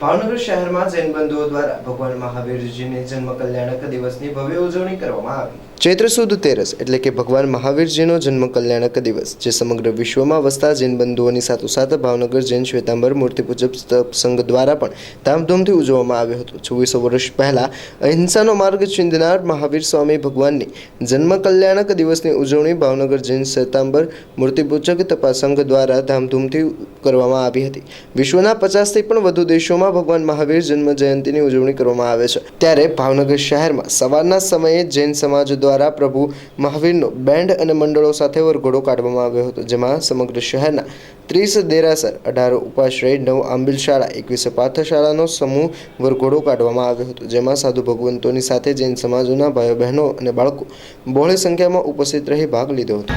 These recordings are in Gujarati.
ભાવનગર શહેરમાં જૈન બંધુઓ દ્વારા ભગવાન મહાવીરજીની જન્મ કલ્યાણક દિવસની ભવ્ય ઉજવણી કરવામાં આવી। ચૈત્ર સુદ તેરસ એટલે કે ભગવાન મહાવીરજીનો જન્મ કલ્યાણક દિવસ જે સમગ્ર વિશ્વમાં વસતા જૈન બંધુઓની સાથોસાથ ભાવનગર જૈન શ્વેતાંબર મૂર્તિ પૂજક સંઘ દ્વારા પણ ધામધૂમથી ઉજવવામાં આવ્યો હતો। 2400 વર્ષ પહેલા અહિંસાનો માર્ગ ચીંધનાર મહાવીર સ્વામી ભગવાનની જન્મ કલ્યાણક દિવસની ઉજવણી ભાવનગર જૈન શ્વેતાંબર મૂર્તિ પૂજક તપાસ સંઘ દ્વારા ધામધૂમથી કરવામાં આવી હતી। વિશ્વના 50થી પણ વધુ દેશોમાં ભગવાન મહાવીર જન્મ જયંતિની ઉજવણી કરવામાં આવે છે। ત્યારે ભાવનગર શહેરમાં સવારના સમયે જૈન સમાજ દ્વારા પ્રભુ મહાવીરનો બેન્ડ અને મંડળો સાથે વરઘોડો કાઢવામાં આવ્યો હતો, જેમાં સમગ્ર શહેરના 30 દેરાસર, 18 ઉપાશ્રય, 9 આંબિલ શાળા, 21 પાઠશાળાનો સમૂહ વરઘોડો કાઢવામાં આવ્યો હતો, જેમાં સાધુ ભગવંતોની સાથે જૈન સમાજોના ભાઈઓ બહેનો અને બાળકો બહોળી સંખ્યામાં ઉપસ્થિત રહી ભાગ લીધો હતો।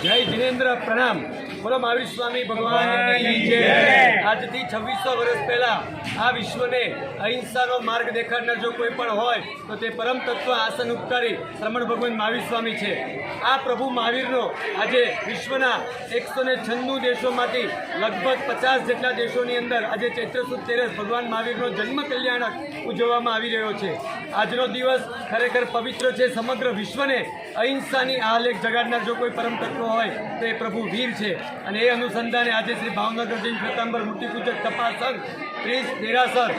जय जिनेन्द्र प्रणाम। बोलो महावीर स्वामी भगवान की जय। आज थी 2600 वर्ष पहला आ विश्व ने अहिंसा नो मार्ग देखाड़नार जो कोई पण होय तो ते परम तत्व आसन उपकारी श्रमण भगवान महावीर स्वामी छे। आ प्रभु महावीर नो आज विश्वना 196 देशोमांथी लगभग 50 जेटला देशोनी अंदर आज चैत्र सुद तेरस भगवान महावीर नो जन्म कल्याणक उजववामां आवी रह्यो छे। आजनो दिवस खरेखर पवित्र छे। समग्र विश्वने अहिंसानी आलेख जगाड़नार जो कोई परम तत्व होय ते प्रभु वीर छे અને એ અનુસંધાને આજે શ્રી ભાવનગર જૈન શ્વેતાંબર મૂર્તિ પૂજક તપાસ સંઘ 30 દેરાસર,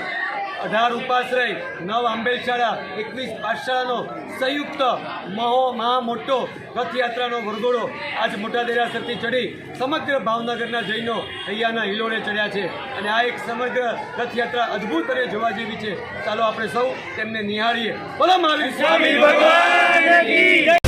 18 ઉપાશ્રય, 9 આંબેલ શાળા, 21 પાઠશાળાનો સંયુક્ત મહા મોટો રથયાત્રાનો વરઘોડો આજ મોટા દેરાસરથી ચડી સમગ્ર ભાવનગરના જૈનો અહીંયાના હિલોળે ચડ્યા છે અને આ એક સમગ્ર રથયાત્રા અદ્ભુત અને જોવા જેવી છે। ચાલો આપણે સૌ તેમને નિહાળીએ। બોલો મહાવીર સ્વામી ભગવાન કી જય।